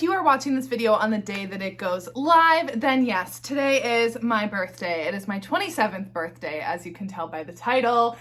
if you are watching this video on the day that it goes live, then yes, today is my birthday. It is my 27th birthday, as you can tell by the title.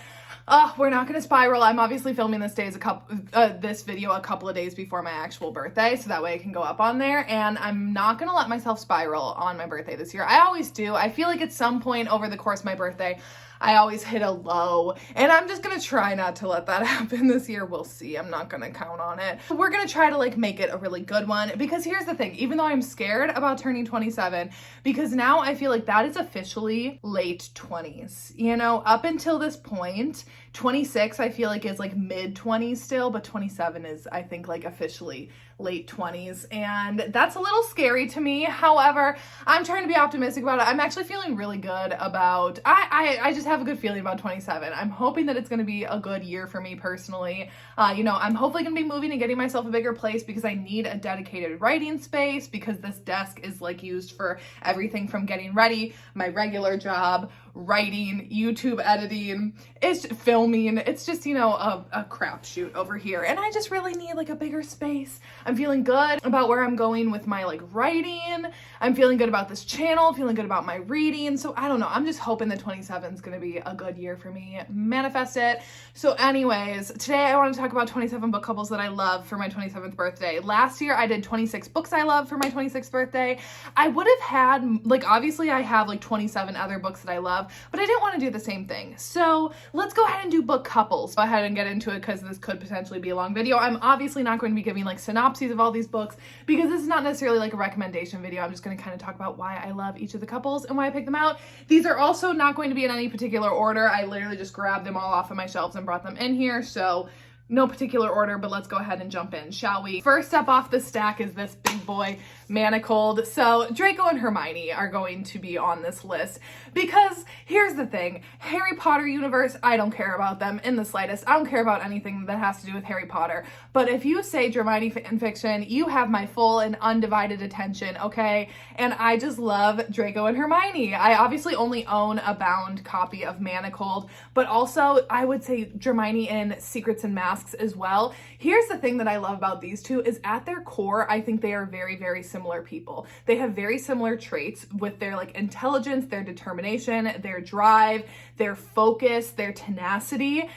We're not gonna spiral. I'm obviously filming this video a couple of days before my actual birthday, so that way it can go up on there, and I'm not gonna let myself spiral on my birthday this year. I always do. I feel like at some point over the course of my birthday, I always hit a low, and I'm just gonna try not to let that happen this year. We'll see. I'm not gonna count on it. We're gonna try to make it a really good one, because here's the thing, even though I'm scared about turning 27, because now I feel like that is officially late 20s. You know, up until this point, 26 I feel like is mid 20s still, but 27 is, I think, officially late 20s, and that's a little scary to me. However, I'm trying to be optimistic about it. I'm actually feeling really good about, I just have a good feeling about 27. I'm hoping that it's going to be a good year for me personally. I'm hopefully going to be moving and getting myself a bigger place, because I need a dedicated writing space, because this desk is used for everything from getting ready, my regular job, writing, YouTube editing, it's filming. It's just, a crapshoot over here, and I just really need a bigger space. I'm feeling good about where I'm going with my writing. I'm feeling good about this channel, feeling good about my reading. So I don't know. I'm just hoping that 27 is going to be a good year for me. Manifest it. So anyways, today I want to talk about 27 book couples that I love for my 27th birthday. Last year I did 26 books I love for my 26th birthday. I would have had, obviously I have 27 other books that I love, but I didn't want to do the same thing. So let's go ahead and do book couples. Go ahead and get into it, because this could potentially be a long video. I'm obviously not going to be giving synopses of all these books, because this is not necessarily a recommendation video. I'm just going to kind of talk about why I love each of the couples and why I picked them out. These are also not going to be in any particular order. I literally just grabbed them all off of my shelves and brought them in here. So no particular order, but let's go ahead and jump in, shall we? First up off the stack is this big boy, Manacled. So Draco and Hermione are going to be on this list, because here's the thing, Harry Potter universe, I don't care about them in the slightest. I don't care about anything that has to do with Harry Potter. But if you say Hermione fanfiction, you have my full and undivided attention, okay? And I just love Draco and Hermione. I obviously only own a bound copy of Manacled, but also I would say Hermione in Secrets and Masks as well. Here's the thing that I love about these two is, at their core, I think they are very, very similar people. They have very similar traits with their intelligence, their determination, their drive, their focus, their tenacity,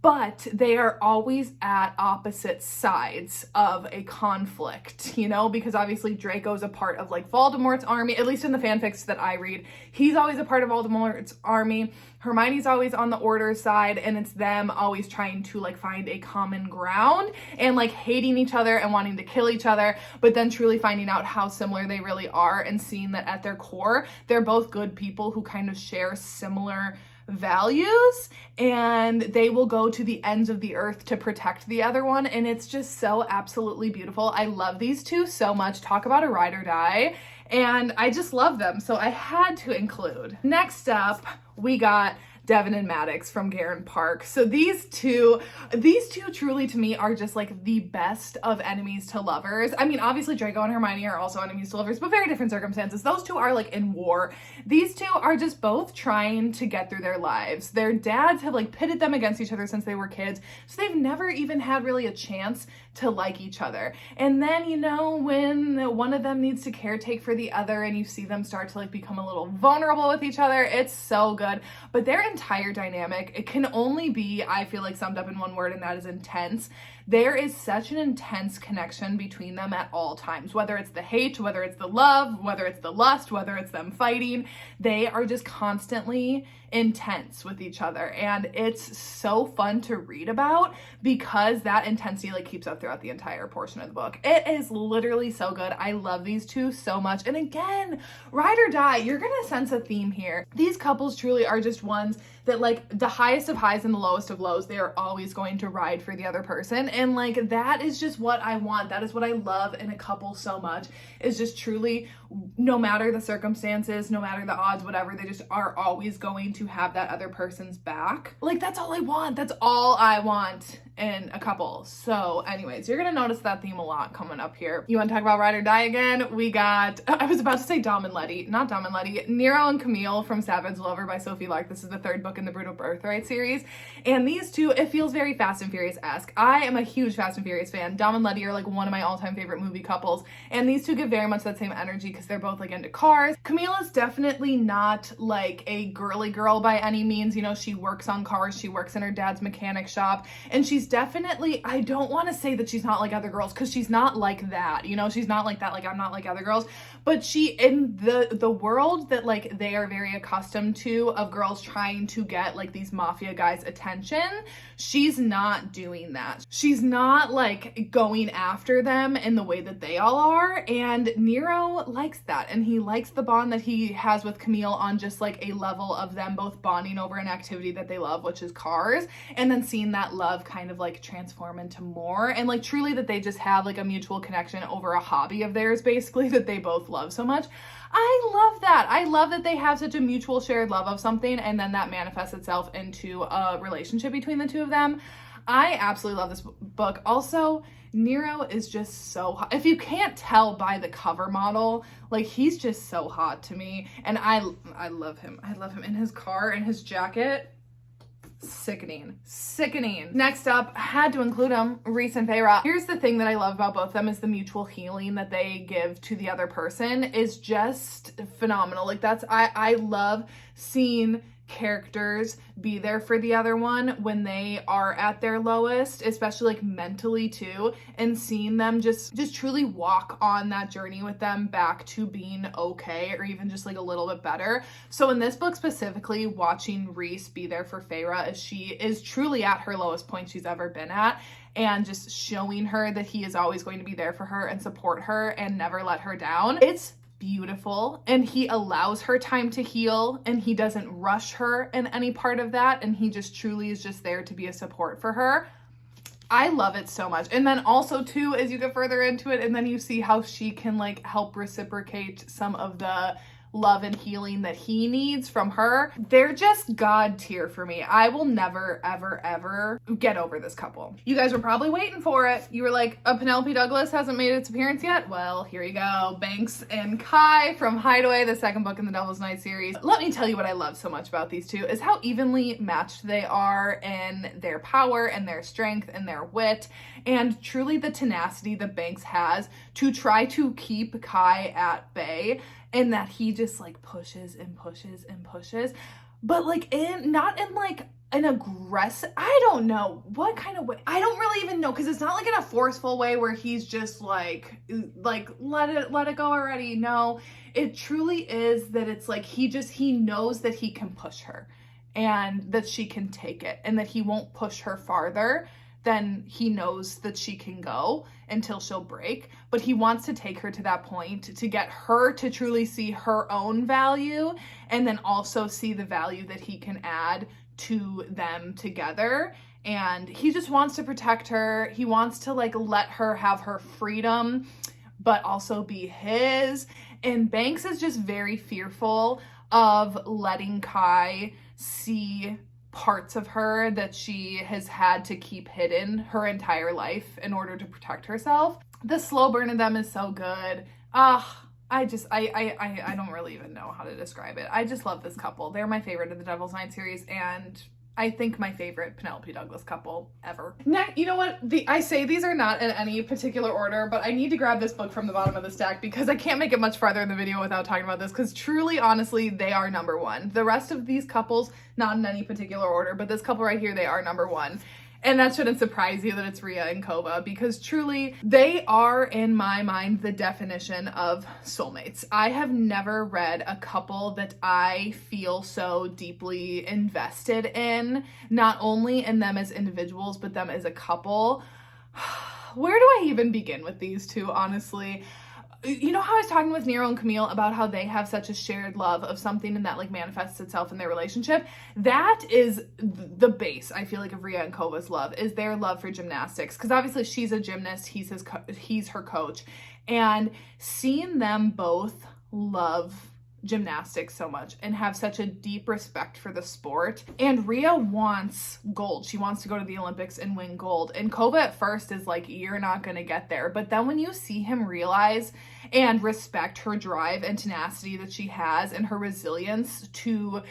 but they are always at opposite sides of a conflict, because obviously Draco's a part of Voldemort's army, at least in the fanfics that I read. He's always a part of Voldemort's army. Hermione's always on the Order side, and it's them always trying to find a common ground and hating each other and wanting to kill each other, but then truly finding out how similar they really are and seeing that at their core, they're both good people who kind of share similar values, and they will go to the ends of the earth to protect the other one, and it's just so absolutely beautiful. I love these two so much. Talk about a ride or die, and I just love them, so I had to include. Next up, we got Devin and Maddox from Garen Park. So these two truly to me are just the best of enemies to lovers. I mean, obviously Draco and Hermione are also enemies to lovers, but very different circumstances. Those two are in war. These two are just both trying to get through their lives. Their dads have pitted them against each other since they were kids, so they've never even had really a chance to like each other. And then, when one of them needs to caretake for the other, and you see them start to become a little vulnerable with each other, it's so good. But their entire dynamic, it can only be, I feel summed up in one word, and that is intense. There is such an intense connection between them at all times, whether it's the hate, whether it's the love, whether it's the lust, whether it's them fighting. They are just constantly intense with each other, and it's so fun to read about, because that intensity keeps up throughout the entire portion of the book. It is literally so good. I love these two so much. And again, ride or die, you're gonna sense a theme here. These couples truly are just ones that the highest of highs and the lowest of lows, they are always going to ride for the other person, and that is just what I want. That is what I love in a couple so much, is just truly, no matter the circumstances, no matter the odds, whatever, they just are always going to have that other person's back. That's all I want. That's all I want in a couple. So anyways, you're gonna notice that theme a lot coming up here. You want to talk about ride or die again? We got, I was about to say Dom and Letty, not Dom and Letty, Nero and Camille from Savage Lover by Sophie Lark. This is the third book in the Brutal Birthright series. And these two, it feels very Fast and Furious-esque. I am a huge Fast and Furious fan. Dom and Letty are like one of my all-time favorite movie couples. And these two give very much that same energy because they're both like into cars. Camille is definitely not like a girly girl by any means. You know, she works on cars. She works in her dad's mechanic shop. And she's definitely, I don't want to say that she's not like other girls because she's not like that. You know, she's not like that. Like, I'm not like other girls. But she, in the world that like they are very accustomed to of girls trying to get like these mafia guys' attention, she's not doing that. She's not like going after them in the way that they all are. And Nero likes that. And he likes the bond that he has with Camille on just like a level of them both bonding over an activity that they love, which is cars. And then seeing that love kind of like transform into more. And like truly that they just have like a mutual connection over a hobby of theirs, basically, that they both love so much. I love that. I love that they have such a mutual shared love of something and then that manifests itself into a relationship between the two of them. I absolutely love this book. Also, Nero is just so hot. If you can't tell by the cover model, like he's just so hot to me. And I love him. I love him in his car and his jacket. Sickening. Next up, had to include him, Rhys and Feyre. Here's the thing that I love about both of them is the mutual healing that they give to the other person is just phenomenal. Like that's, I love seeing characters be there for the other one when they are at their lowest, especially like mentally too, and seeing them just truly walk on that journey with them back to being okay or even just like a little bit better. So in this book specifically, watching Rhys be there for Feyre as she is truly at her lowest point she's ever been at, and just showing her that he is always going to be there for her and support her and never let her down. It's beautiful, and he allows her time to heal and he doesn't rush her in any part of that, and he just truly is just there to be a support for her. I love it so much. And then also too, as you get further into it and then you see how she can like help reciprocate some of the love and healing that he needs from her, they're just god tier for me. I will never ever get over this couple. You guys were probably waiting for it. You were like, Penelope Douglas hasn't made its appearance yet? Well, here you go. Banks and Kai from Hideaway, the second book in the Devil's Night series. Let me tell you what I love so much about these two is how evenly matched they are in their power and their strength and their wit, and truly the tenacity that Banks has to try to keep Kai at bay, and that he just like pushes and pushes and pushes, but like not in like an aggressive, I don't know what kind of way, I don't really even know, because it's not like in a forceful way where he's just like let it go already. No, it truly is that it's like he knows that he can push her and that she can take it and that he won't push her farther than he knows that she can go until she'll break. But he wants to take her to that point to get her to truly see her own value and then also see the value that he can add to them together. And he just wants to protect her. He wants to like let her have her freedom, but also be his. And Banks is just very fearful of letting Kai see parts of her that she has had to keep hidden her entire life in order to protect herself. The slow burn of them is so good. I don't really even know how to describe it. I just love this couple. They're my favorite of the Devil's Night series, and I think my favorite Penelope Douglas couple ever. Next, you know what? I say these are not in any particular order, but I need to grab this book from the bottom of the stack because I can't make it much farther in the video without talking about this, because truly, honestly, they are number one. The rest of these couples, not in any particular order, but this couple right here, they are number one. And that shouldn't surprise you that it's Rhea and Kova, because truly they are, in my mind, the definition of soulmates. I have never read a couple that I feel so deeply invested in, not only in them as individuals, but them as a couple. Where do I even begin with these two, honestly? You know how I was talking with Nero and Camille about how they have such a shared love of something and that like manifests itself in their relationship? That is the base, I feel like, of Rhea and Kova's love, is their love for gymnastics. Because obviously she's a gymnast, he's her coach. And seeing them both love gymnastics so much and have such a deep respect for the sport. And Rhea wants gold. She wants to go to the Olympics and win gold. And Kova at first is like, you're not going to get there. But then when you see him realize and respect her drive and tenacity that she has and her resilience to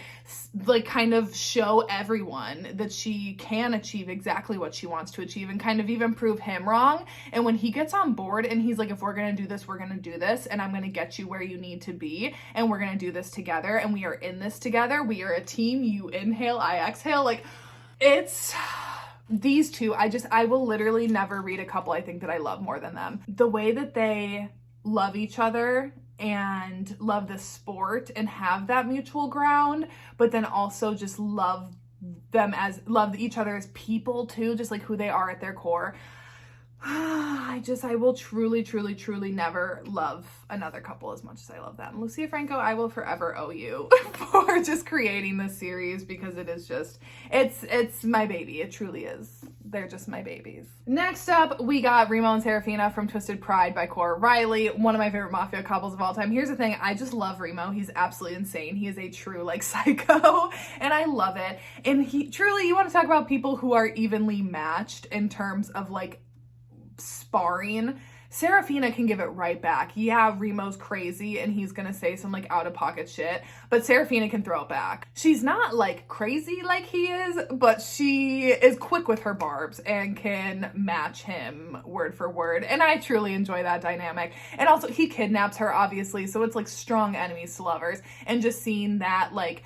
like kind of show everyone that she can achieve exactly what she wants to achieve and kind of even prove him wrong. And when he gets on board and he's like, if we're going to do this, we're going to do this, and I'm going to get you where you need to be, and we're going to do this together, and we are in this together. We are a team. You inhale, I exhale. Like, it's these two. I will literally never read a couple I think that I love more than them. The way that they love each other and love the sport and have that mutual ground, but then also just love each other as people too, just like who they are at their core. I will truly, truly, truly never love another couple as much as I love them. Lucia Franco, I will forever owe you for just creating this series, because it is just, it's my baby. It truly is. They're just my babies. Next up, we got Remo and Serafina from Twisted Pride by Cora Riley, one of my favorite mafia couples of all time. Here's the thing, I just love Remo. He's absolutely insane. He is a true like psycho, and I love it. And he truly, you want to talk about people who are evenly matched in terms of like sparring. Serafina can give it right back. Yeah, Remo's crazy and he's gonna say some like out of pocket shit, but Serafina can throw it back. She's not like crazy like he is, but she is quick with her barbs and can match him word for word. And I truly enjoy that dynamic. And also he kidnaps her, obviously, so it's like strong enemies to lovers. And just seeing that, like,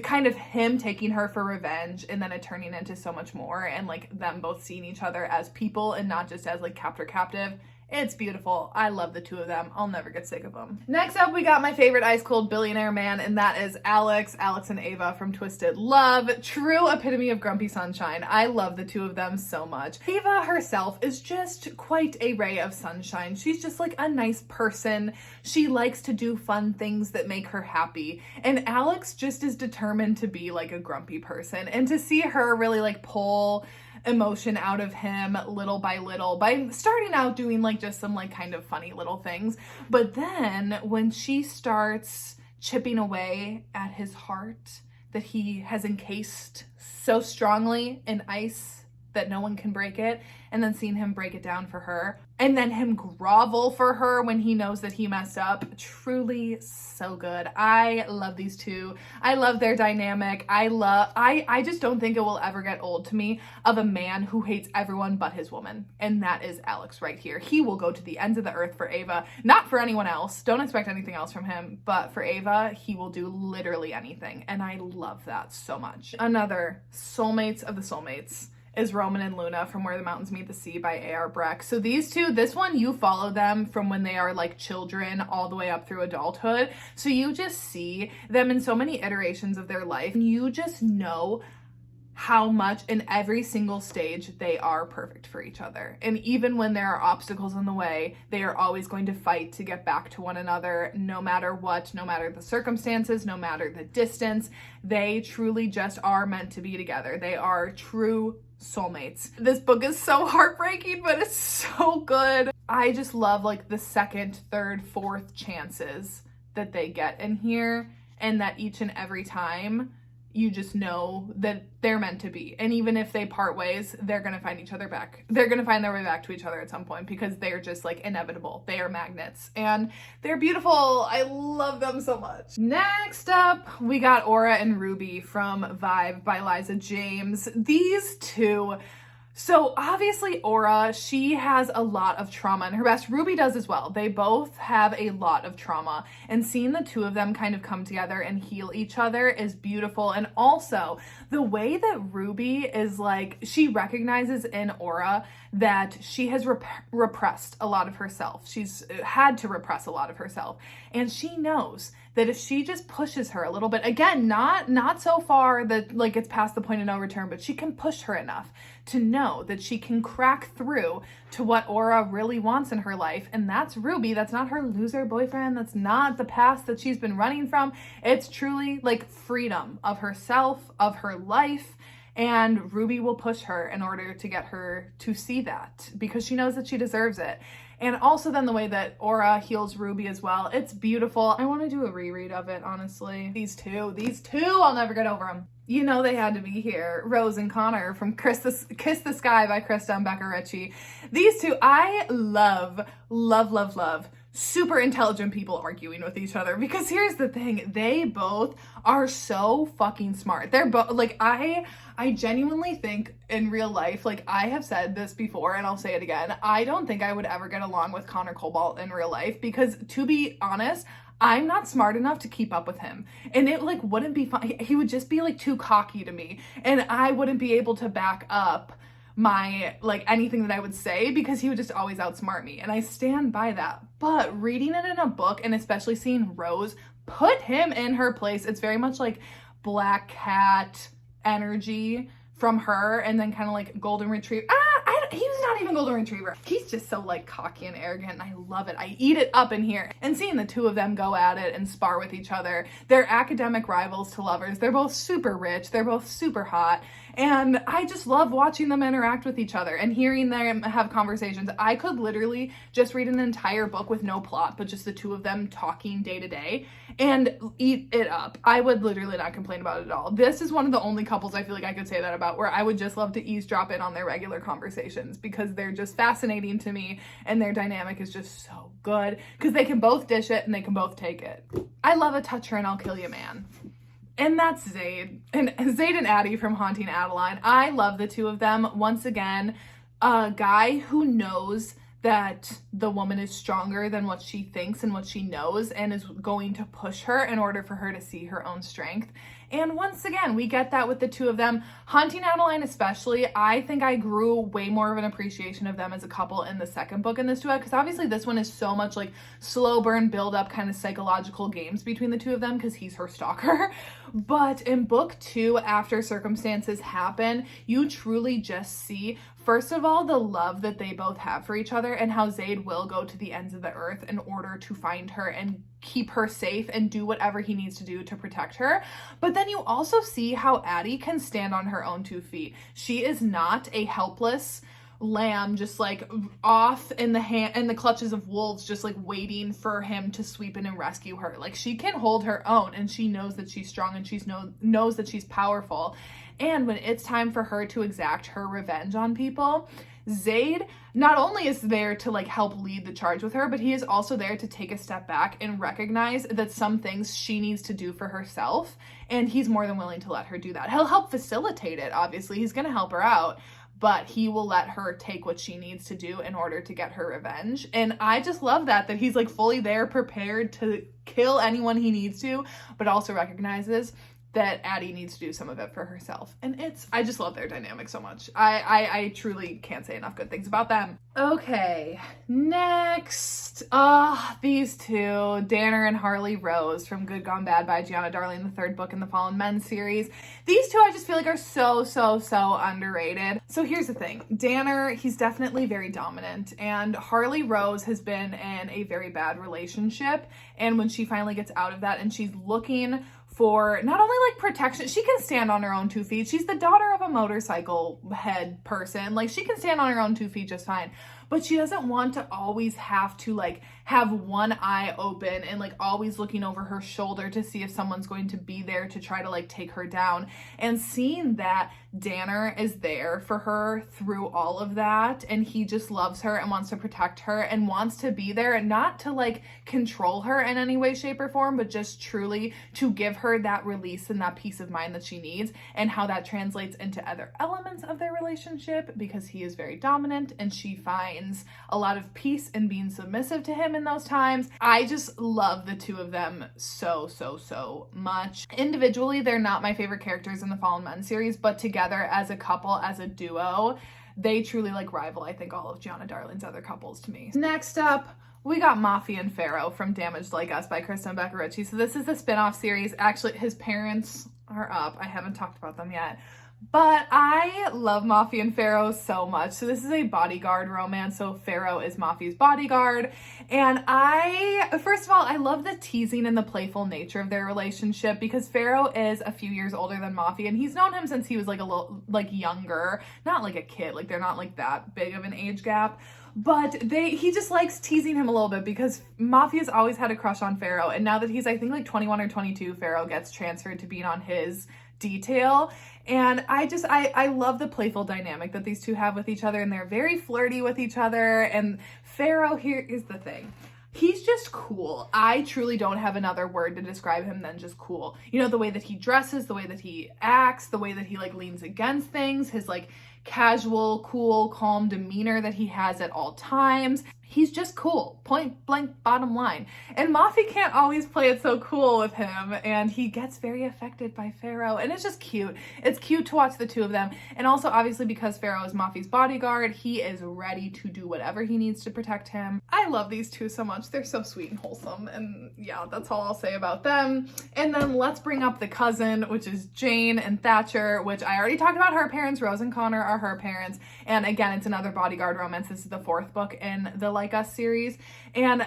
kind of him taking her for revenge and then it turning into so much more, and like them both seeing each other as people and not just as like captive. It's beautiful. I love the two of them. I'll never get sick of them. Next up, we got my favorite ice cold billionaire man, and that is Alex and Ava from Twisted Love. True epitome of grumpy sunshine. I love the two of them so much. Ava herself is just quite a ray of sunshine. She's just like a nice person. She likes to do fun things that make her happy. And Alex just is determined to be like a grumpy person. And to see her really like pull emotion out of him little by little by starting out doing like just some like kind of funny little things, but then when she starts chipping away at his heart that he has encased so strongly in ice that no one can break it, and then seeing him break it down for her, and then him grovel for her when he knows that he messed up. Truly so good. I love these two. I love their dynamic. I just don't think it will ever get old to me of a man who hates everyone but his woman. And that is Alex right here. He will go to the ends of the earth for Ava. Not for anyone else. Don't expect anything else from him. But for Ava, he will do literally anything. And I love that so much. Another soulmates of the soulmates is Roman and Luna from Where the Mountains Meet the Sea by A.R. Breck. So these two, this one, you follow them from when they are like children all the way up through adulthood. So you just see them in so many iterations of their life. And you just know how much in every single stage they are perfect for each other. And even when there are obstacles in the way, they are always going to fight to get back to one another, no matter what, no matter the circumstances, no matter the distance. They truly just are meant to be together. They are true soulmates. This book is so heartbreaking, but it's so good. I just love like the second, third, fourth chances that they get in here, and that each and every time you just know that they're meant to be. And even if they part ways, they're going to find each other back. They're going to find their way back to each other at some point, because they're just like inevitable. They are magnets and they're beautiful. I love them so much. Next up, we got Aura and Ruby from Vibe by Liza James. These two, so obviously Aura, she has a lot of trauma in her past. Ruby does as well. They both have a lot of trauma, and seeing the two of them kind of come together and heal each other is beautiful. And also the way that Ruby is like, she recognizes in Aura that she has repressed a lot of herself. She's had to repress a lot of herself. And she knows that if she just pushes her a little bit, again, not so far that like it's past the point of no return, but she can push her enough to know that she can crack through to what Aura really wants in her life. And that's Ruby. That's not her loser boyfriend. That's not the past that she's been running from. It's truly like freedom of herself, of her life. And Ruby will push her in order to get her to see that, because she knows that she deserves it. And also then the way that Aura heals Ruby as well. It's beautiful. I want to do a reread of it, honestly. These two, I'll never get over them. You know they had to be here. Rose and Connor from Kiss the Sky by Krista and Becca Ritchie. These two, I love, love, love, love. Super intelligent people arguing with each other, because here's the thing, they both are so fucking smart. They're both like, I genuinely think in real life, like I have said this before and I'll say it again, I don't think I would ever get along with Connor Cobalt in real life, because to be honest, I'm not smart enough to keep up with him, and it like wouldn't be fun. He would just be like too cocky to me, and I wouldn't be able to back up my like anything that I would say, because he would just always outsmart me, and I stand by that. But reading it in a book, and especially seeing Rose put him in her place, it's very much like Black Cat energy from her, and then kind of like Golden Retriever. He was not even Golden Retriever. He's just so like cocky and arrogant, and I love it. I eat it up in here. And seeing the two of them go at it and spar with each other, they're academic rivals to lovers. They're both super rich. They're both super hot. And I just love watching them interact with each other and hearing them have conversations. I could literally just read an entire book with no plot, but just the two of them talking day to day and eat it up. I would literally not complain about it at all. This is one of the only couples I feel like I could say that about, where I would just love to eavesdrop in on their regular conversations, because they're just fascinating to me, and their dynamic is just so good, because they can both dish it and they can both take it. I love a touch her and I'll kill you man. And that's Zaid. And Zaid and Addie from Haunting Adeline. I love the two of them. Once again, a guy who knows that the woman is stronger than what she thinks and what she knows, and is going to push her in order for her to see her own strength. And once again, we get that with the two of them. Haunting Adeline especially, I think I grew way more of an appreciation of them as a couple in the second book in this duet, because obviously this one is so much like slow burn, build up kind of psychological games between the two of them, because he's her stalker. But in book 2, after circumstances happen, you truly just see, first of all, the love that they both have for each other, and how Zaid will go to the ends of the earth in order to find her and keep her safe and do whatever he needs to do to protect her. But then you also see how Addie can stand on her own 2 feet. She is not a helpless lamb just like off in the clutches of wolves, just like waiting for him to sweep in and rescue her. Like, she can hold her own, and she knows that she's strong, and she knows that she's powerful. And when it's time for her to exact her revenge on people, Zaid not only is there to like help lead the charge with her, but he is also there to take a step back and recognize that some things she needs to do for herself, and he's more than willing to let her do that. He'll help facilitate it, obviously. He's going to help her out, but he will let her take what she needs to do in order to get her revenge. And I just love that he's like fully there, prepared to kill anyone he needs to, but also recognizes that Addie needs to do some of it for herself. And I just love their dynamic so much. I truly can't say enough good things about them. Okay, next. These two, Danner and Harley Rose from Good Gone Bad by Gianna Darling, the third book in the Fallen Men series. These two I just feel like are so underrated. So here's the thing. Danner, he's definitely very dominant, and Harley Rose has been in a very bad relationship, and when she finally gets out of that and she's looking for not only like protection, she can stand on her own 2 feet. She's the daughter of a motorcycle head person. Like, she can stand on her own 2 feet just fine. But she doesn't want to always have to like have one eye open and like always looking over her shoulder to see if someone's going to be there to try to like take her down. And seeing that Danner is there for her through all of that, and he just loves her and wants to protect her and wants to be there, and not to like control her in any way, shape, or form, but just truly to give her that release and that peace of mind that she needs, and how that translates into other elements of their relationship, because he is very dominant and she finds a lot of peace in being submissive to him in those times. I just love the two of them so much. Individually, they're not my favorite characters in the Fallen Men series, but together as a couple, as a duo, they truly like rival, I think, all of Gianna Darling's other couples to me. Next up, we got Mafi and Pharaoh from Damaged Like Us by Krista and Becca Ritchie. So this is the spin-off series. Actually, his parents are up. I haven't talked about them yet. But I love Mafi and Pharaoh so much. So this is a bodyguard romance. So Pharaoh is Mafi's bodyguard. And first of all, I love the teasing and the playful nature of their relationship, because Pharaoh is a few years older than Mafi, and he's known him since he was like a little like younger, not like a kid. Like, they're not like that big of an age gap. But he just likes teasing him a little bit because Mafia's always had a crush on Feyre, and now that he's, I think, like 21 or 22, Feyre gets transferred to being on his detail. And I love the playful dynamic that these two have with each other, and they're very flirty with each other. And Feyre, here is the thing. He's just cool. I truly don't have another word to describe him than just cool. You know, the way that he dresses, the way that he acts, the way that he like leans against things, his like casual, cool, calm demeanor that he has at all times. He's just cool, point blank, bottom line. And Mafi can't always play it so cool with him, and he gets very affected by Feyre, and it's just cute. It's cute to watch the two of them, and also obviously because Feyre is Mafi's bodyguard, he is ready to do whatever he needs to protect him. I love these two so much. They're so sweet and wholesome, and yeah, that's all I'll say about them. And then let's bring up the cousin, which is Jane and Thatcher, which I already talked about her parents. Rose and Connor are her parents, and again, it's another bodyguard romance. This is the 4th book in the Like Us series. And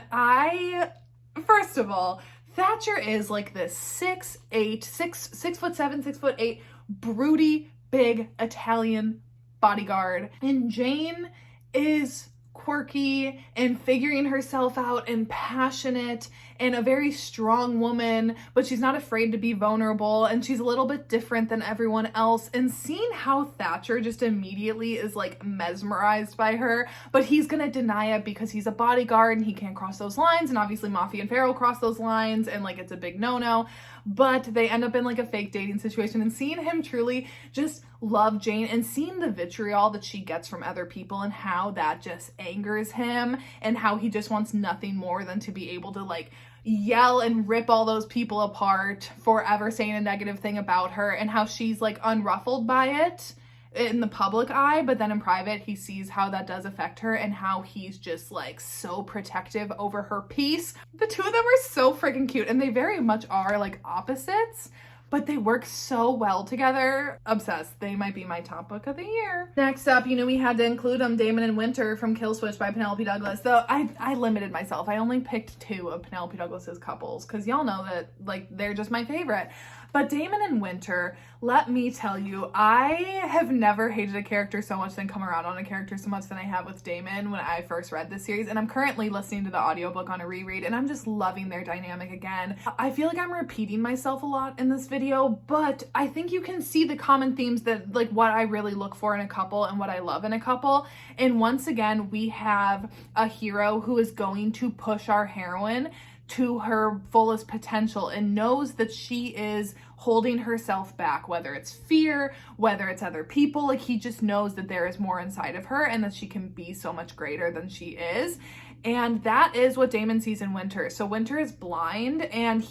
first of all, Thatcher is like this 6'7", 6'8", broody, big Italian bodyguard. And Jane is quirky and figuring herself out and passionate and a very strong woman, but she's not afraid to be vulnerable, and she's a little bit different than everyone else. And seeing how Thatcher just immediately is like mesmerized by her, but he's gonna deny it because he's a bodyguard and he can't cross those lines, and obviously Mafi and Feyre cross those lines, and like it's a big no-no, but they end up in like a fake dating situation. And seeing him truly just love Jane and seeing the vitriol that she gets from other people and how that just angers him, and how he just wants nothing more than to be able to like yell and rip all those people apart for ever saying a negative thing about her, and how she's like unruffled by it in the public eye, but then in private he sees how that does affect her and how he's just like so protective over her peace. The two of them are so freaking cute, and they very much are like opposites, but they work so well together. Obsessed. They might be my top book of the year. Next up, you know, we had to include Damon and Winter from Kill Switch by Penelope Douglas. Though I limited myself. I only picked 2 of Penelope Douglas's couples because y'all know that like they're just my favorite. But Damon and Winter, let me tell you, I have never hated a character so much than come around on a character so much than I have with Damon when I first read this series. And I'm currently listening to the audiobook on a reread, and I'm just loving their dynamic again. I feel like I'm repeating myself a lot in this video, but I think you can see the common themes that like what I really look for in a couple and what I love in a couple. And once again, we have a hero who is going to push our heroine to her fullest potential and knows that she is holding herself back, whether it's fear, whether it's other people. Like he just knows that there is more inside of her and that she can be so much greater than she is. And that is what Damon sees in Winter. So Winter is blind, and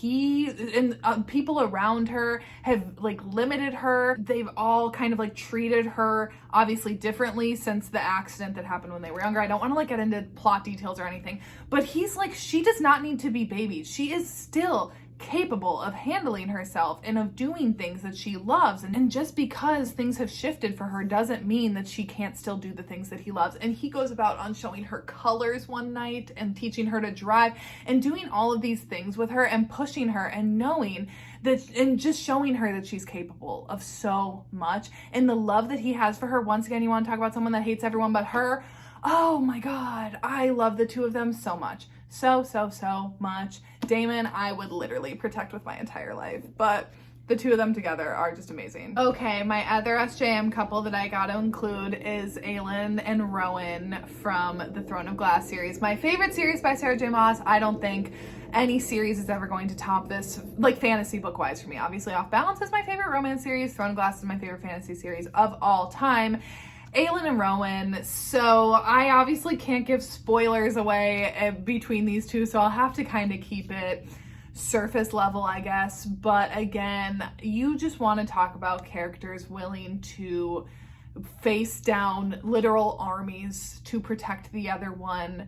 people around her have like limited her. They've all kind of like treated her obviously differently since the accident that happened when they were younger. I don't want to like get into plot details or anything, but he's like, she does not need to be babied. She is still capable of handling herself and of doing things that she loves. And just because things have shifted for her doesn't mean that she can't still do the things that he loves. And he goes about on showing her colors one night and teaching her to drive and doing all of these things with her and pushing her and knowing that, and just showing her that she's capable of so much. And the love that he has for her, once again, you want to talk about someone that hates everyone but her. Oh my God, I love the two of them so much. So much. Damon, I would literally protect with my entire life, but the two of them together are just amazing. Okay, my other SJM couple that I gotta include is Aelin and Rowan from the Throne of Glass series. My favorite series by Sarah J. Maas. I don't think any series is ever going to top this, like fantasy book wise for me. Obviously Off Balance is my favorite romance series. Throne of Glass is my favorite fantasy series of all time. Aelin and Rowan, so I obviously can't give spoilers away between these two, so I'll have to kind of keep it surface level, I guess. But again, you just want to talk about characters willing to face down literal armies to protect the other one.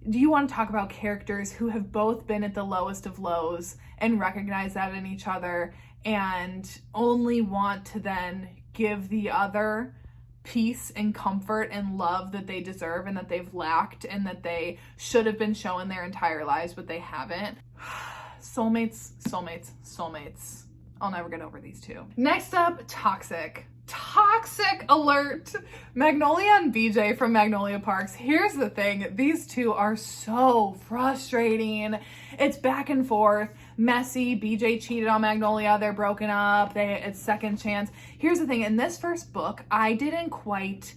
Do you want to talk about characters who have both been at the lowest of lows and recognize that in each other and only want to then give the other peace and comfort and love that they deserve and that they've lacked and that they should have been shown their entire lives, but they haven't. Soulmates. I'll never get over these two. Next up, Toxic. Toxic alert. Magnolia and BJ from Magnolia Parks. Here's the thing. These two are so frustrating. It's back and forth. Messy. BJ cheated on Magnolia. They're broken up. It's second chance. Here's the thing. In this first book, I didn't quite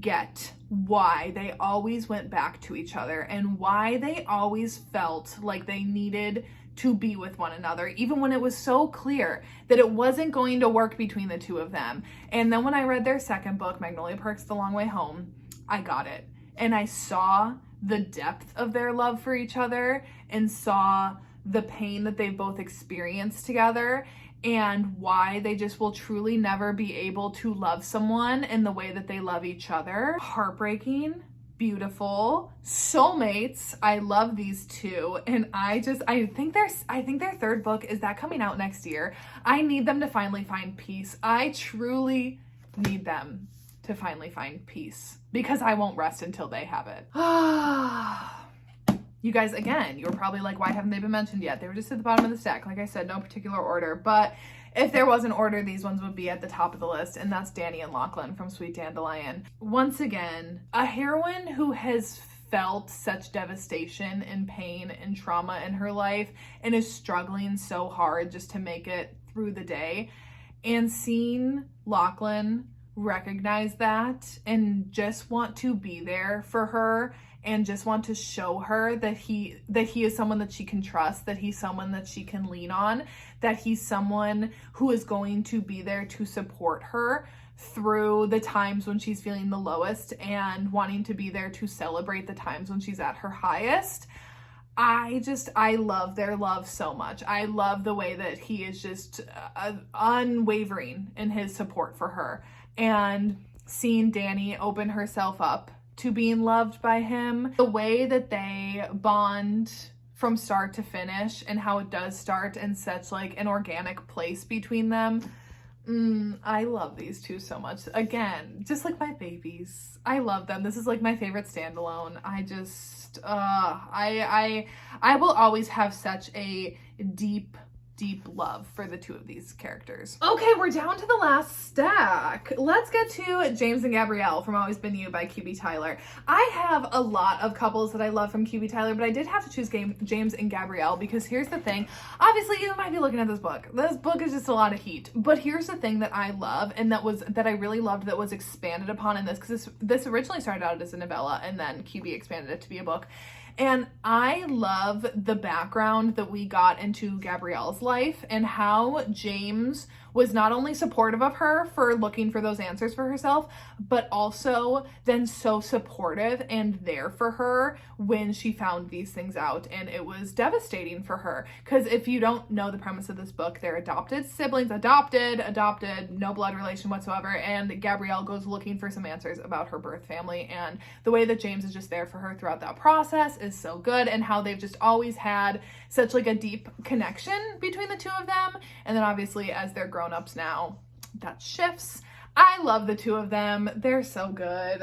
get why they always went back to each other and why they always felt like they needed to be with one another, even when it was so clear that it wasn't going to work between the two of them. And then when I read their second book, Magnolia Parks The Long Way Home, I got it. And I saw the depth of their love for each other and saw the pain that they've both experienced together and why they just will truly never be able to love someone in the way that they love each other. Heartbreaking, beautiful, soulmates. I love these two, and I think their third book is that coming out next year. I need them to finally find peace. I truly need them to finally find peace because I won't rest until they have it. You guys, again, you were probably like, why haven't they been mentioned yet? They were just at the bottom of the stack. Like I said, no particular order, but if there was an order, these ones would be at the top of the list, and that's Danny and Lachlan from Sweet Dandelion. Once again, a heroine who has felt such devastation and pain and trauma in her life and is struggling so hard just to make it through the day, and seeing Lachlan recognize that and just want to be there for her and just want to show her that he is someone that she can trust, that he's someone that she can lean on, that he's someone who is going to be there to support her through the times when she's feeling the lowest and wanting to be there to celebrate the times when she's at her highest. I love their love so much. I love the way that he is just unwavering in his support for her, and seeing Danny open herself up to being loved by him, the way that they bond from start to finish and how it does start in such like an organic place between them. I love these two so much. Again, just like my babies. I love them. This is like my favorite standalone. I will always have such a deep love for the two of these characters. Okay, we're down to the last stack. Let's get to James and Gabrielle from Always Been You by QB Tyler. I have a lot of couples that I love from QB Tyler, but I did have to choose James and Gabrielle because here's the thing. Obviously, you might be looking at this book. This book is just a lot of heat, but here's the thing that I love and that I really loved that was expanded upon in this, because this originally started out as a novella and then QB expanded it to be a book. And I love the background that we got into Gabrielle's life and how James was not only supportive of her for looking for those answers for herself, but also then so supportive and there for her when she found these things out. And it was devastating for her, because if you don't know the premise of this book, they're adopted siblings, adopted, no blood relation whatsoever. And Gabrielle goes looking for some answers about her birth family, and the way that James is just there for her throughout that process is so good, and how they've just always had such like a deep connection between the two of them. And then obviously as they're grown-ups now, that shifts. I love the two of them. They're so good.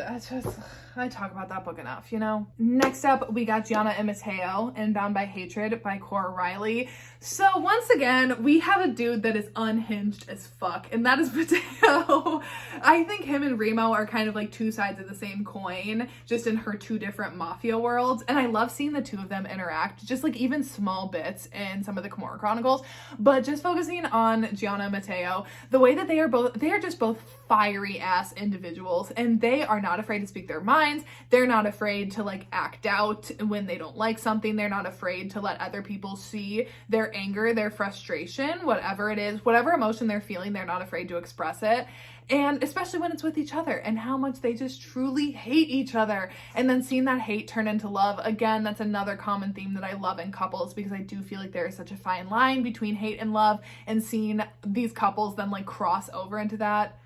I talk about that book enough, you know? Next up, we got Gianna and Mateo in Bound by Hatred by Cora Riley. So once again, we have a dude that is unhinged as fuck, and that is Mateo. I think him and Remo are kind of like two sides of the same coin, just in her two different mafia worlds. And I love seeing the two of them interact, just like even small bits in some of the Kimura Chronicles. But just focusing on Gianna and Mateo, the way that they are just both fiery ass individuals, and they are not afraid to speak their minds. They're not afraid to like act out when they don't like something. They're not afraid to let other people see their anger, their frustration, whatever it is, whatever emotion they're feeling, they're not afraid to express it. And especially when it's with each other, and how much they just truly hate each other, and then seeing that hate turn into love. Again, that's another common theme that I love in couples, because I do feel like there is such a fine line between hate and love, and seeing these couples then like cross over into that.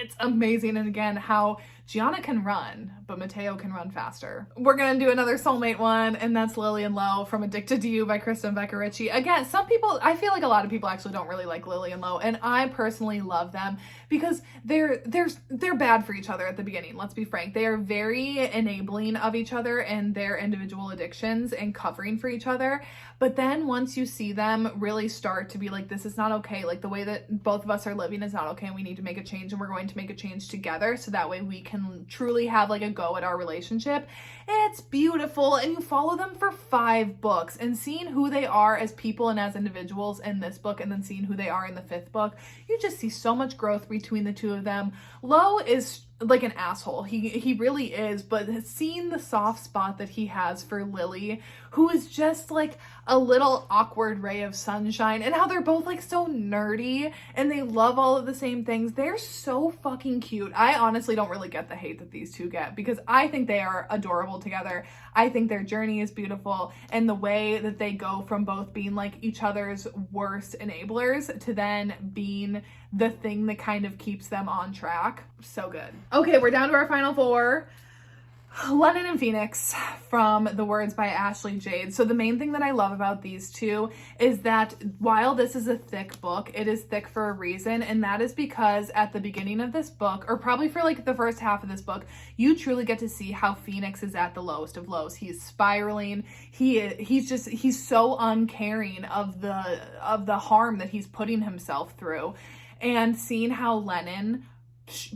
It's amazing. And again, how Gianna can run, but Mateo can run faster. We're gonna do another soulmate one, and that's Lily and Lo from Addicted to You by Kristen Becker Ritchie. Again, some people, I feel like a lot of people actually don't really like Lily and Lo, and I personally love them because they're bad for each other at the beginning. Let's be frank. They are very enabling of each other and their individual addictions and covering for each other. But then once you see them really start to be like, this is not okay, like the way that both of us are living is not okay, and we need to make a change, and we're going to make a change together so that way we can truly have like a go at our relationship. It's beautiful, and you follow them for 5 books, and seeing who they are as people and as individuals in this book, and then seeing who they are in the 5th book, you just see so much growth between the two of them. Lo is like an asshole. He really is, but seeing the soft spot that he has for Lily, who is just like a little awkward ray of sunshine, and how they're both like so nerdy and they love all of the same things. They're so fucking cute. I honestly don't really get the hate that these two get because I think they are adorable together. I think their journey is beautiful, and the way that they go from both being like each other's worst enablers to then being the thing that kind of keeps them on track. So good. Okay, we're down to our final 4. Lennon and Phoenix from The Words by Ashley Jade. So the main thing that I love about these two is that while this is a thick book, it is thick for a reason, and that is because at the beginning of this book, or probably for like the first half of this book, you truly get to see how Phoenix is at the lowest of lows. He's spiraling. He's so uncaring of the harm that he's putting himself through, and seeing how Lennon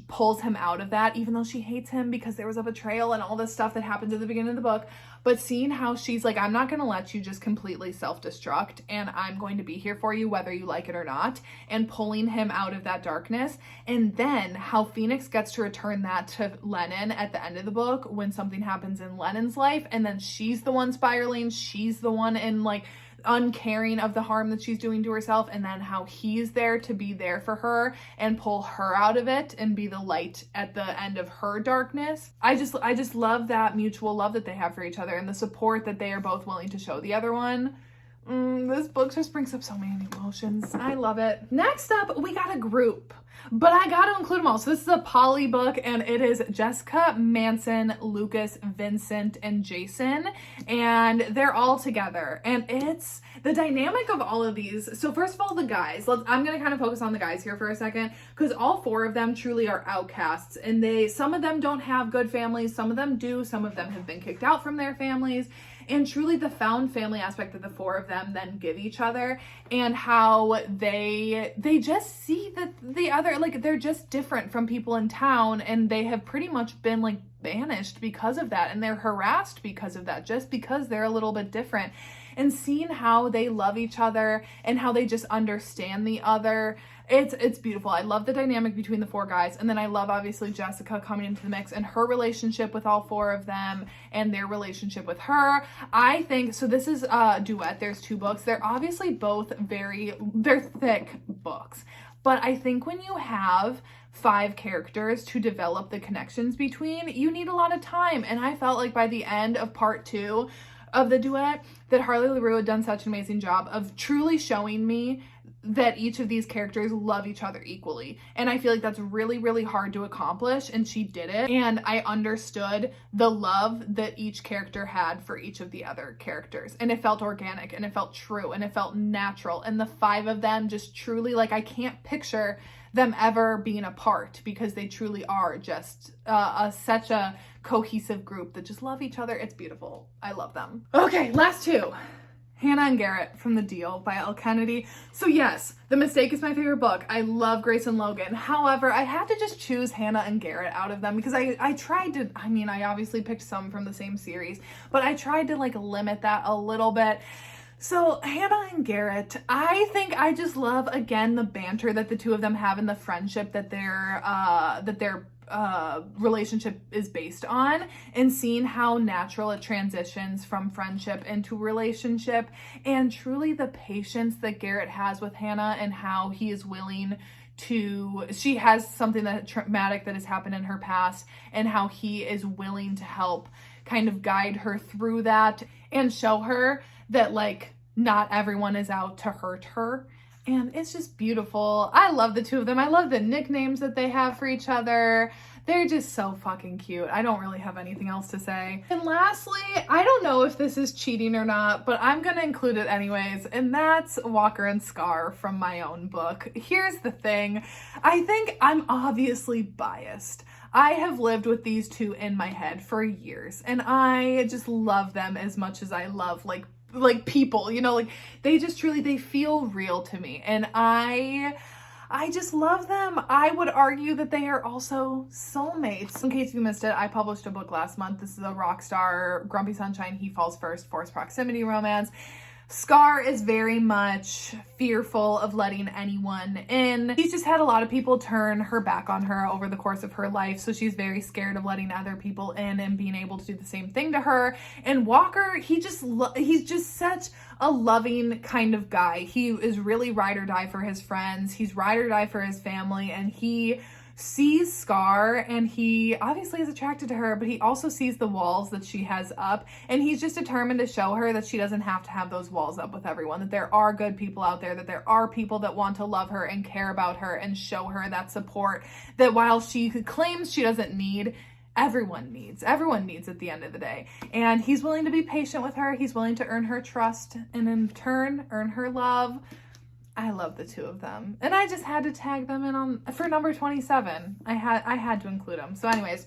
pulls him out of that, even though she hates him because there was a betrayal and all this stuff that happens at the beginning of the book. But seeing how she's like, I'm not going to let you just completely self-destruct, and I'm going to be here for you whether you like it or not, and pulling him out of that darkness. And then how Phoenix gets to return that to Lennon at the end of the book when something happens in Lennon's life, and then she's the one spiraling, she's the one in like uncaring of the harm that she's doing to herself, and then how he's there to be there for her and pull her out of it and be the light at the end of her darkness. I just love that mutual love that they have for each other and the support that they are both willing to show the other one. This book just brings up so many emotions. I love it. Next up, we got a group, but I got to include them all. So this is a poly book, and it is Jessica, Manson, Lucas, Vincent, and Jason, and they're all together. And it's the dynamic of all of these. So first of all, the guys. I'm going to kind of focus on the guys here for a second, because all 4 of them truly are outcasts, and some of them don't have good families, some of them do, some of them have been kicked out from their families. And truly the found family aspect that the 4 of them then give each other, and how they just see that the other, like, they're just different from people in town, and they have pretty much been like banished because of that, and they're harassed because of that, just because they're a little bit different. And seeing how they love each other and how they just understand the other, it's beautiful. I love the dynamic between the 4 guys, and then I love obviously Jessica coming into the mix and her relationship with all 4 of them and their relationship with her. I think so. This is a duet. There's 2 books. They're obviously both they're thick books, but I think when you have 5 characters to develop the connections between, you need a lot of time. And I felt like by the end of part 2 of the duet that Harley LaRue had done such an amazing job of truly showing me that each of these characters love each other equally. And I feel like that's really, really hard to accomplish, and she did it. And I understood the love that each character had for each of the other characters. And it felt organic, and it felt true, and it felt natural. And the 5 of them just truly, like, I can't picture them ever being apart, because they truly are just such a cohesive group that just love each other. It's beautiful. I love them. Okay, last 2. Hannah and Garrett from The Deal by Elle Kennedy. So yes, The Mistake is my favorite book. I love Grace and Logan. However, I had to just choose Hannah and Garrett out of them because I tried to, I obviously picked some from the same series, but I tried to like limit that a little bit. So Hannah and Garrett, I think I just love, again, the banter that the 2 of them have and the friendship that their relationship is based on, and seeing how natural it transitions from friendship into relationship, and truly the patience that Garrett has with Hannah, and how he is willing to, she has something that traumatic that has happened in her past, and how he is willing to help kind of guide her through that and show her that like not everyone is out to hurt her. And it's just beautiful. I love the two of them. I love the nicknames that they have for each other. They're just so fucking cute. I don't really have anything else to say. And lastly, I don't know if this is cheating or not, but I'm gonna include it anyways, and that's Walker and Scar from my own book. Here's the thing. I think I'm obviously biased. I have lived with these two in my head for years, and I just love them as much as I love like people, you know, like they just truly, they feel real to me, and I just love them. I would argue that they are also soulmates. In case you missed it, I published a book last month. This is a Rockstar Grumpy Sunshine He Falls First forced proximity romance. Scar is very much fearful of letting anyone in. She's just had a lot of people turn her back on her over the course of her life, so she's very scared of letting other people in and being able to do the same thing to her. And Walker, he's just such a loving kind of guy. He is really ride or die for his friends. He's ride or die for his family, and he sees Scar, and he obviously is attracted to her, but he also sees the walls that she has up, and he's just determined to show her that she doesn't have to have those walls up with everyone, that there are good people out there, that there are people that want to love her and care about her and show her that support that while she claims she doesn't need, everyone needs at the end of the day. And he's willing to be patient with her. He's willing to earn her trust and in turn earn her love. I love the two of them, and I just had to tag them in for number 27. I had to include them. So anyways,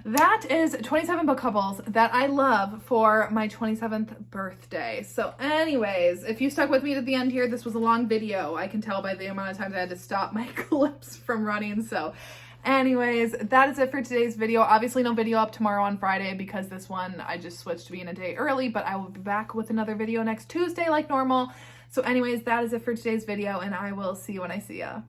that is 27 book couples that I love for my 27th birthday. So anyways, if you stuck with me to the end here, this was a long video. I can tell by the amount of times I had to stop my clips from running. So anyways, that is it for today's video. Obviously no video up tomorrow on Friday because this one I just switched to being a day early, but I will be back with another video next Tuesday like normal. So anyways, that is it for today's video, and I will see you when I see ya.